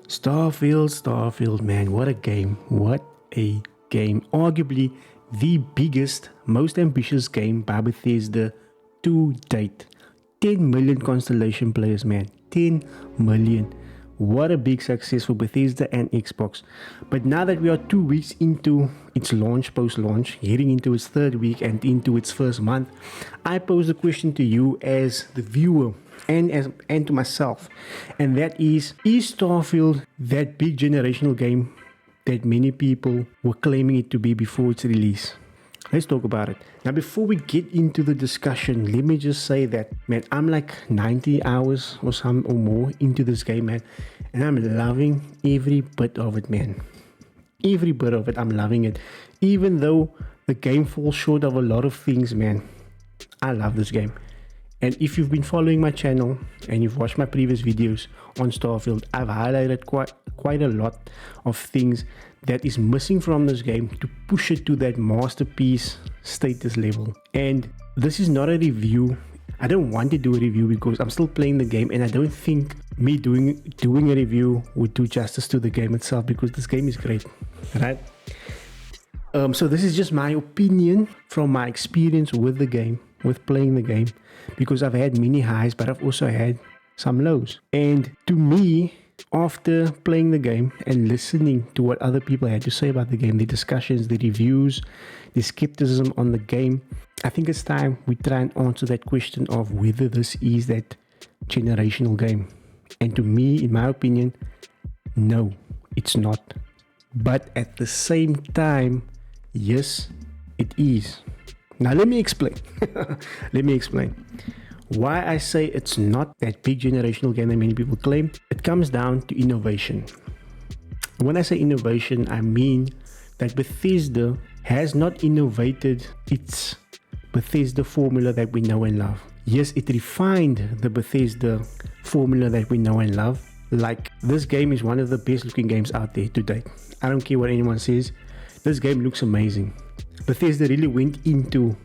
Starfield, man, what a game. What a game. Arguably the biggest, most ambitious game by Bethesda to date. 10 million Constellation players, man. 10 million. What a big success for Bethesda and Xbox. But now that we are 2 weeks into its launch, post-launch, heading into its third week and into its first month, I pose a question to you as the viewer and to myself, and that is Starfield that big generational game that many people were claiming it to be before its release? Let's talk about it. Now, before we get into the discussion, let me just say that, man, I'm like 90 hours or more into this game, man, and I'm loving every bit of it, man. Every bit of it, I'm loving it. Even though the game falls short of a lot of things, man, I love this game. And if you've been following my channel and you've watched my previous videos on Starfield, I've highlighted quite a lot of things that is missing from this game to push it to that masterpiece status level. And this is not a review. I don't want to do a review because I'm still playing the game, and I don't think me doing a review would do justice to the game itself, because this game is great, right? So this is just my opinion from my experience with the game, with playing the game, because I've had many highs, but I've also had some lows. And to me, after playing the game and listening to what other people had to say about the game, the discussions, the reviews, the skepticism on the game, I think it's time we try and answer that question of whether this is that generational game. And to me, in my opinion, no, it's not. But at the same time, yes, it is. Now let me explain. Let me explain why I say it's not that big generational game that many people claim. It comes down to innovation. When I say innovation, I mean that Bethesda has not innovated its Bethesda formula that we know and love. Yes, it refined the Bethesda formula that we know and love. Like, this game is one of the best looking games out there to date. I don't care what anyone says. This game looks amazing. Bethesda really went into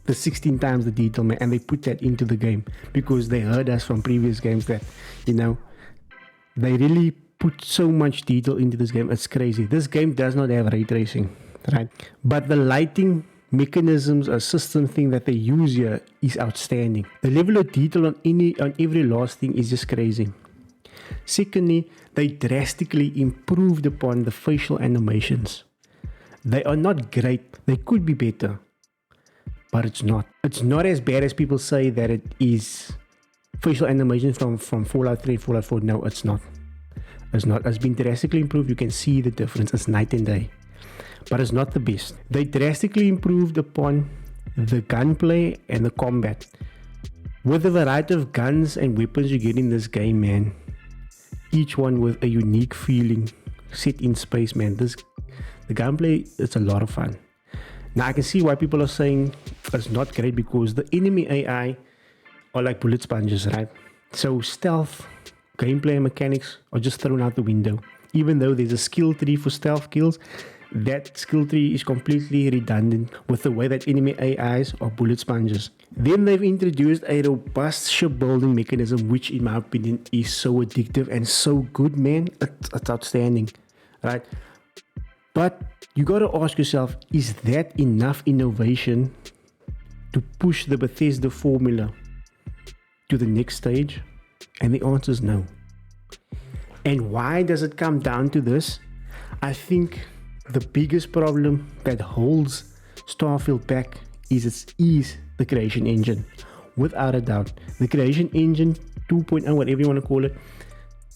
the 16 times the detail, man, and they put that into the game because they heard us from previous games that, you know, they really put so much detail into this game. It's crazy. This game does not have ray tracing, right? But the lighting mechanisms or system thing that they use here is outstanding. The level of detail on every last thing is just crazy. Secondly, they drastically improved upon the facial animations. They are not great. They could be better, but it's not. It's not as bad as people say that it is. Facial animations from Fallout 3, Fallout 4. No, it's not. It's not. It's been drastically improved. You can see the difference. It's night and day. But it's not the best. They drastically improved upon the gunplay and the combat. With the variety of guns and weapons you get in this game, man, each one with a unique feeling, set in space, man. The gunplay, it's a lot of fun. Now I can see why people are saying it's not great, because the enemy AI are like bullet sponges, right? So stealth, gameplay and mechanics are just thrown out the window. Even though there's a skill tree for stealth kills, that skill tree is completely redundant with the way that enemy AIs are bullet sponges. Then they've introduced a robust shipbuilding mechanism, which in my opinion is so addictive and so good, man. It's outstanding, right? But you got to ask yourself, is that enough innovation to push the Bethesda formula to the next stage? And the answer is no. And why does it come down to this? I think the biggest problem that holds Starfield back is the creation engine. Without a doubt, the creation engine 2.0, whatever you want to call it,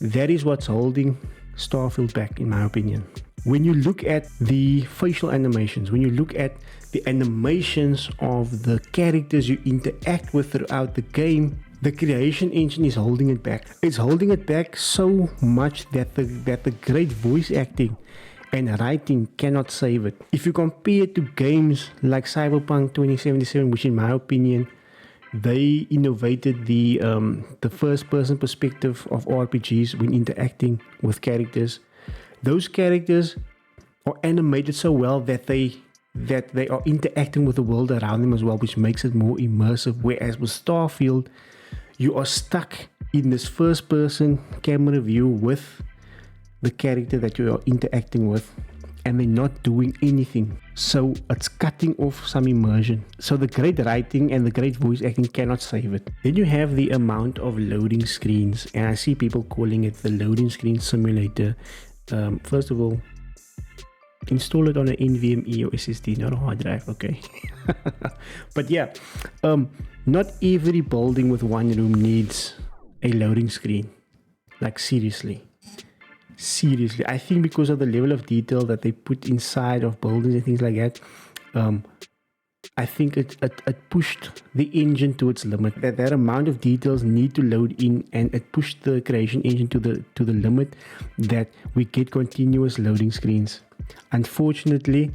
that is what's holding Starfield back, in my opinion. When you look at the facial animations, when you look at the animations of the characters you interact with throughout the game, the creation engine is holding it back. It's holding it back so much that the great voice acting and writing cannot save it. If you compare it to games like Cyberpunk 2077, which in my opinion, they innovated the first-person perspective of RPGs when interacting with characters. Those characters are animated so well that they are interacting with the world around them as well, which makes it more immersive. Whereas with Starfield, you are stuck in this first-person camera view with the character that you are interacting with, and they're not doing anything. So it's cutting off some immersion. So the great writing and the great voice acting cannot save it. Then you have the amount of loading screens, and I see people calling it the loading screen simulator. First of all, install it on an NVMe or SSD, not a hard drive, okay? But yeah, not every building with one room needs a loading screen. Like seriously, I think because of the level of detail that they put inside of buildings and things like that, I think it pushed the engine to its limit. That amount of details need to load in, and it pushed the creation engine to the limit that we get continuous loading screens. Unfortunately,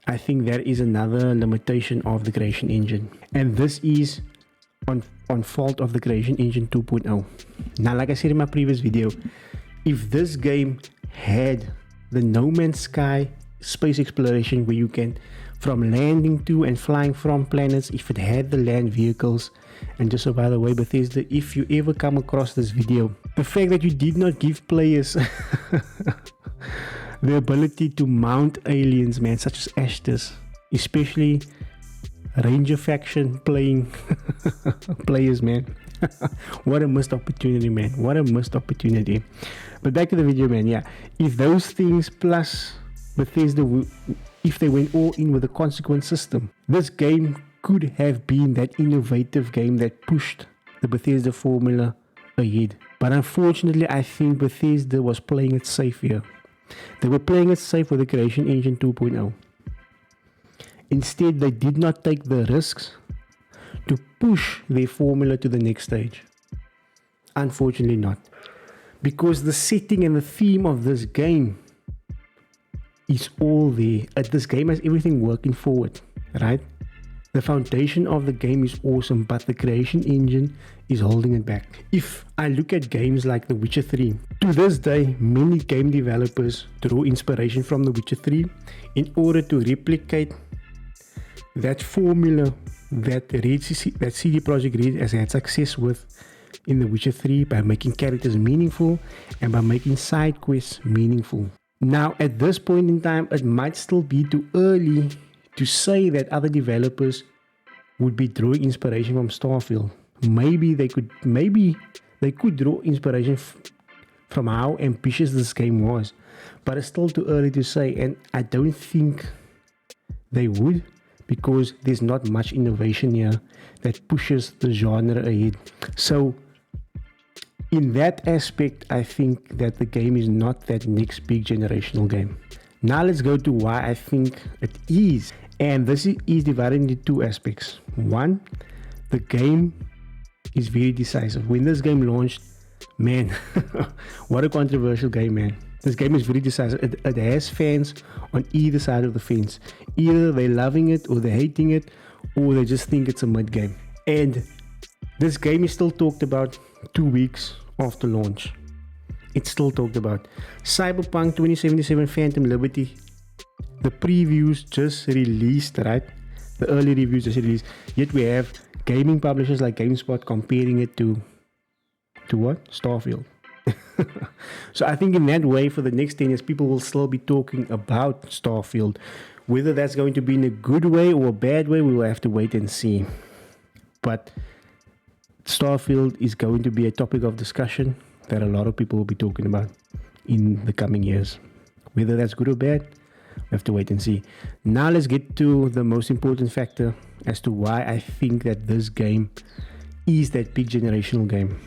I think that is another limitation of the creation engine, and this is on fault of the creation engine 2.0. Now, like I said in my previous video, if this game had the No Man's Sky space exploration where you can from landing to and flying from planets, if it had the land vehicles, and just so by the way, Bethesda, if you ever come across this video, the fact that you did not give players the ability to mount aliens, man, such as Ashtis, especially Ranger faction playing players, man. What a missed opportunity, man. What a missed opportunity. But back to the video, man. Yeah, if those things plus Bethesda, if they went all in with a consequence system, this game could have been that innovative game that pushed the Bethesda formula ahead. But unfortunately, I think Bethesda was playing it safe here. They were playing it safe with the creation engine 2.0. Instead, they did not take the risks to push their formula to the next stage. Unfortunately not. Because the setting and the theme of this game is all there. This game has everything working forward, right? The foundation of the game is awesome, but the creation engine is holding it back. If I look at games like The Witcher 3, to this day, many game developers draw inspiration from The Witcher 3 in order to replicate that formula that CD Projekt Red has had success with in The Witcher 3 by making characters meaningful and by making side quests meaningful. Now, at this point in time, it might still be too early to say that other developers would be drawing inspiration from Starfield. Maybe they could draw inspiration from how ambitious this game was, but it's still too early to say, and I don't think they would, because there's not much innovation here that pushes the genre ahead. So in that aspect, I think that the game is not that next big generational game. Now let's go to why I think it is. And this is divided into two aspects. One, the game is very decisive. When this game launched, man, what a controversial game, man. This game is very decisive. It has fans on either side of the fence. Either they're loving it or they're hating it, or they just think it's a mid game. And this game is still talked about 2 weeks after launch. It's still talked about. Cyberpunk 2077 Phantom Liberty, the previews just released, right? The early reviews just released. Yet we have gaming publishers like GameSpot comparing it to what? Starfield. So I think in that way, for the next 10 years, people will still be talking about Starfield. Whether that's going to be in a good way or a bad way, we will have to wait and see. But Starfield is going to be a topic of discussion that a lot of people will be talking about in the coming years. Whether that's good or bad, we have to wait and see. Now let's get to the most important factor as to why I think that this game is that big generational game.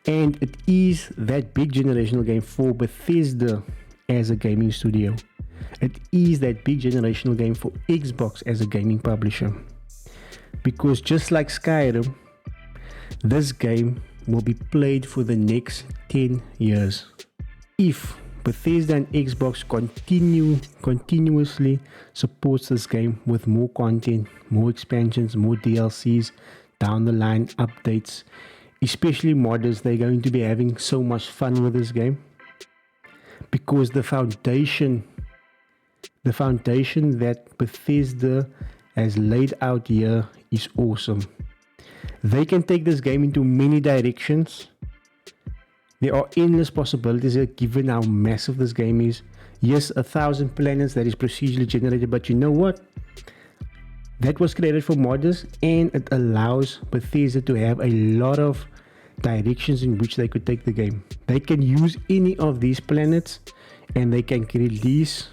And it is that big generational game for Bethesda as a gaming studio. It is that big generational game for Xbox as a gaming publisher. Because just like Skyrim, this game will be played for the next 10 years. If Bethesda and Xbox continuously supports this game with more content, more expansions, more DLCs, down the line updates, especially modders, they're going to be having so much fun with this game. Because the foundation that Bethesda has laid out here is awesome. They can take this game into many directions There are endless possibilities here given how massive this game is. Yes, 1,000 planets that is procedurally generated, but you know what? That was created for modders, and it allows Bethesda to have a lot of directions in which they could take the game. They can use any of these planets, and they can release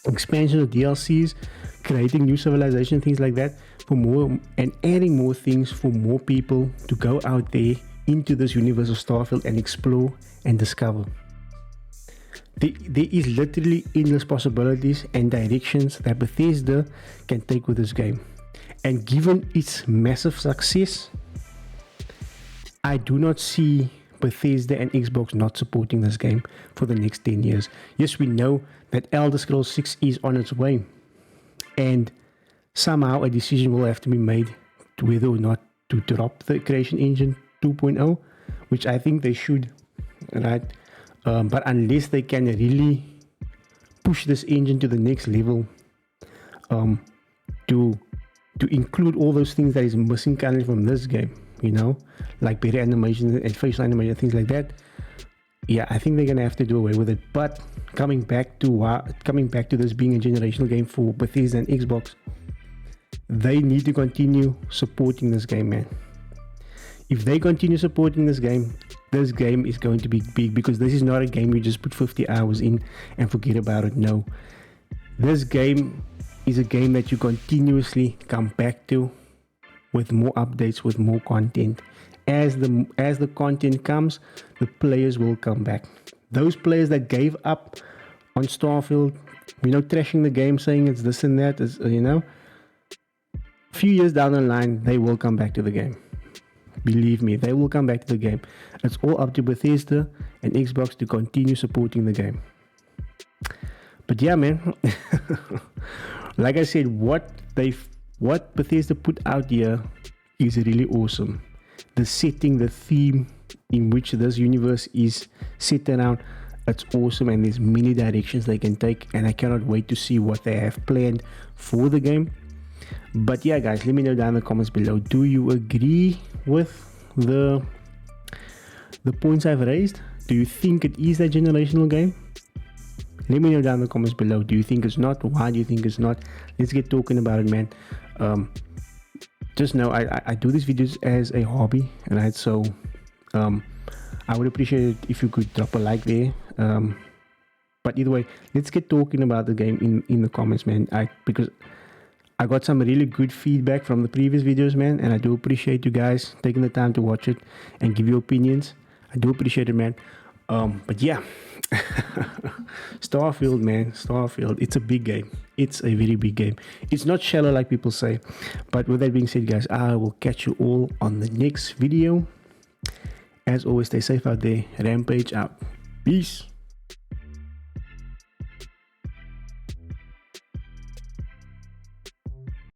expansion of DLCs, creating new civilization, things like that, for more, and adding more things for more people to go out there into this universe of Starfield and explore and discover. There is literally endless possibilities and directions that Bethesda can take with this game. And given its massive success, I do not see Bethesda and Xbox not supporting this game for the next 10 years. Yes, we know that Elder Scrolls 6 is on its way, and somehow a decision will have to be made to whether or not to drop the Creation Engine 2.0, which I think they should, right? But unless they can really push this engine to the next level, to include all those things that is missing currently from this game, you know, like better animation and facial animation, things like that. Yeah, I think they're gonna have to do away with it. But coming back to this being a generational game for Bethesda and Xbox, they need to continue supporting this game, man. If they continue supporting this game is going to be big, because this is not a game you just put 50 hours in and forget about it. No, this game is a game that you continuously come back to with more updates, with more content. As the content comes, the players will come back. Those players that gave up on Starfield, you know, trashing the game, saying it's this and that, is, you know, a few years down the line, they will come back to the game. Believe me, they will come back to the game. It's all up to Bethesda and Xbox to continue supporting the game. But yeah, man, like I said, what Bethesda put out here is really awesome. The setting, the theme in which this universe is set around, it's awesome, and there's many directions they can take, and I cannot wait to see what they have planned for the game. But yeah, guys, let me know down in the comments below. Do you agree with the points I've raised? Do you think it is a generational game? Let me know down in the comments below. Do you think it's not? Why do you think it's not? Let's get talking about it, man. Just know I do these videos as a hobby, right? So I would appreciate it if you could drop a like there. But either way, let's get talking about the game in the comments, man. Because I got some really good feedback from the previous videos, man, and I do appreciate you guys taking the time to watch it and give your opinions. I do appreciate it, man. But yeah, Starfield, man, Starfield, it's a big game. It's a very big game. It's not shallow like people say. But with that being said, guys, I will catch you all on the next video. As always, stay safe out there. Rampage out. Peace.